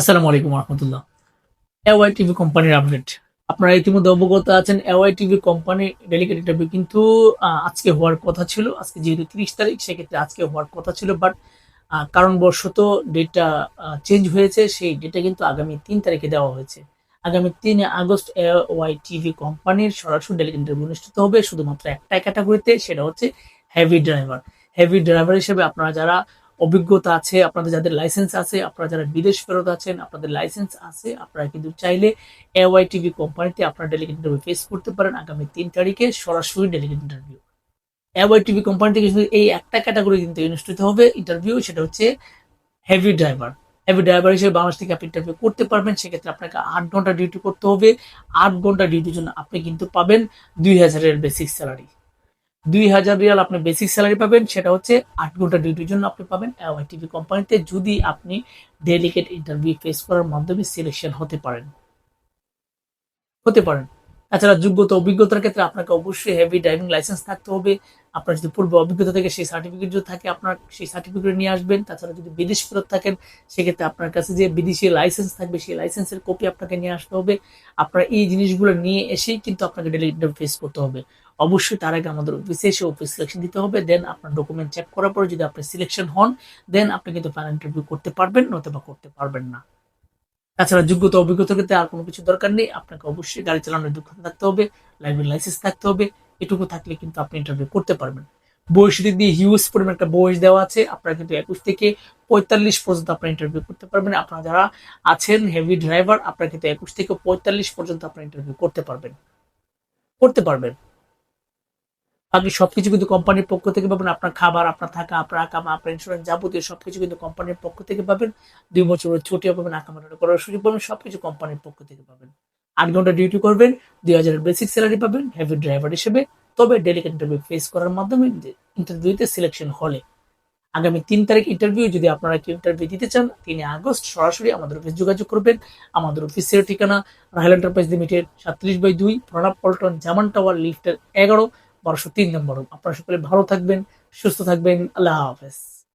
আসসালামু আলাইকুম রহমতুল্লাহ। AY TV কোম্পানির আপডেট। আপনারা ইতিমধ্যে অবগত আছেন AY TV company delegate interview কিন্তু আজকে হওয়ার কথা ছিল। আজকে যেহেতু ৩০ তারিখ সেক্ষেত্রে আজকে হওয়ার কথা ছিল, বাট কারণবশত ডেটটা চেঞ্জ হয়েছে। সেই ডেটটা কিন্তু আগামী ৩ তারিখে দেওয়া হয়েছে। আগামী ৩ আগস্ট এওয়াই টিভি কোম্পানির সরাসরি ডেলিগেট ইন্টারভিউ অনুষ্ঠিত হবে শুধুমাত্র একটাই ক্যাটাগরিতে, সেটা হচ্ছে হেভি ড্রাইভার। হেভি ড্রাইভার হিসেবে আপনারা যারা অভিজ্ঞতা আছে, আপনাদের যাদের লাইসেন্স আছে, আপনারা যারা বিদেশ ফেরত আছেন, আপনাদের লাইসেন্স আছে, আপনারা কিন্তু চাইলে এওয়াই টিভি কোম্পানিতে আপনারা ডেলিগেট ইন্টারভিউ ফেস করতে পারেন আগামী ৩ তারিখে সরাসরি delegate interview. AY TV company থেকে শুধু এই একটা ক্যাটাগরি কিন্তু অনুষ্ঠিত হবে ইন্টারভিউ, সেটা হচ্ছে হেভি ড্রাইভার। হেভি ড্রাইভার হিসেবে বাংলাদেশ থেকে আপনি ইন্টারভিউ করতে পারবেন। সেক্ষেত্রে আপনাকে ৮ ঘন্টা ডিউটি করতে হবে। ৮ ঘন্টা ডিউটির জন্য আপনি কিন্তু পাবেন ২,০০০ বেসিক স্যালারি। ২,০০০ রিয়াল আপনি বেসিক স্যালারি পাবেন, সেটা হচ্ছে ৮ ঘন্টা ডিউটির জন্য আপনি পাবেন এওয়াই টিভি কোম্পানিতে, যদি আপনি ডেলিগেট ইন্টারভিউ ফেস করার মাধ্যমে সিলেকশন হতে পারেন। তাছাড়া যোগ্যতা অভিজ্ঞতার ক্ষেত্রে আপনাকে অবশ্যই হেভি ড্রাইভিং লাইসেন্স থাকতে হবে। আপনার যদি পূর্ব অভিজ্ঞতা থেকে সেই সার্টিফিকেট যদি থাকে, আপনার সেই সার্টিফিকেট নিয়ে আসবেন। তাছাড়া যদি বিদেশ ফেরত থাকেন, সেক্ষেত্রে আপনার কাছে যে বিদেশি লাইসেন্স থাকবে সেই লাইসেন্সের কপি আপনাকে নিয়ে আসতে হবে। আপনার এই জিনিসগুলো নিয়ে এসেই কিন্তু আপনাকে ডেলিগেট ইন্টারভিউ ফেস করতে হবে। অবশ্যই তার আগে আমাদের অফিসে এসে অফিস সিলেকশন দিতে হবে। দেন আপনার ডকুমেন্ট চেক করার পরে যদি আপনি সিলেকশন হন, দেন আপনি কিন্তু ফাইনাল ইন্টারভিউ করতে পারবেন, নতুবা করতে পারবেন না। তাছাড়া যোগ্যতা অভিজ্ঞতার ক্ষেত্রে আর কোনো কিছু দরকার নেই। আপনাকে অবশ্যই গাড়ি চালানোর দক্ষতা থাকতে হবে, ড্রাইভিং লাইসেন্স থাকতে হবে। এটুকু থাকলে কিন্তু আপনি ইন্টারভিউ করতে পারবেন। বয়স দিক দিয়ে হিউজ পরিমাণ একটা বয়স দেওয়া আছে। আপনারা কিন্তু ২১ থেকে ৪৫ পর্যন্ত আপনারা ইন্টারভিউ করতে পারবেন। আপনারা যারা আছেন হেভি ড্রাইভার, আপনারা কিন্তু ২১ থেকে ৪৫ পর্যন্ত আপনারা ইন্টারভিউ করতে পারবেন। বাকি সবকিছু কিন্তু কোম্পানির পক্ষ থেকে পাবেন। আপনার খাবার, আপনার থাকা, আপনার আকামা, আপনার ইন্স্যুরেন্স যাবতীয় সবকিছু কিন্তু কোম্পানির পক্ষ থেকে পাবেন। ২ বছরের ছুটিও পাবেন, আকামা করার সুযোগ পাবেন, সবকিছু কোম্পানির পক্ষ থেকে পাবেন। ৮ ঘন্টা ডিউটি করবেন, ২,০০০ বেসিক স্যালারি পাবেন হেভি ড্রাইভার হিসেবে। তবে ডেলিগেট ইন্টারভিউ ফেস করার মাধ্যমে ইন্টারভিউতে সিলেকশন হলে আগামী ৩ তারিখ ইন্টারভিউ, যদি আপনারা কেউ ইন্টারভিউ দিতে চান ৩ আগস্ট সরাসরি আমাদের অফিস যোগাযোগ করবেন। আমাদের অফিসের ঠিকানা রাহেল এন্টারপ্রাইজ লিমিটেড, 37/2, প্রণব পল্টন, জামান টাওয়ার, লিফটের ১১, ১২০৩ নম্বর। আপনারা সকলে ভালো থাকবেন, সুস্থ থাকবেন। আল্লাহ হাফেজ।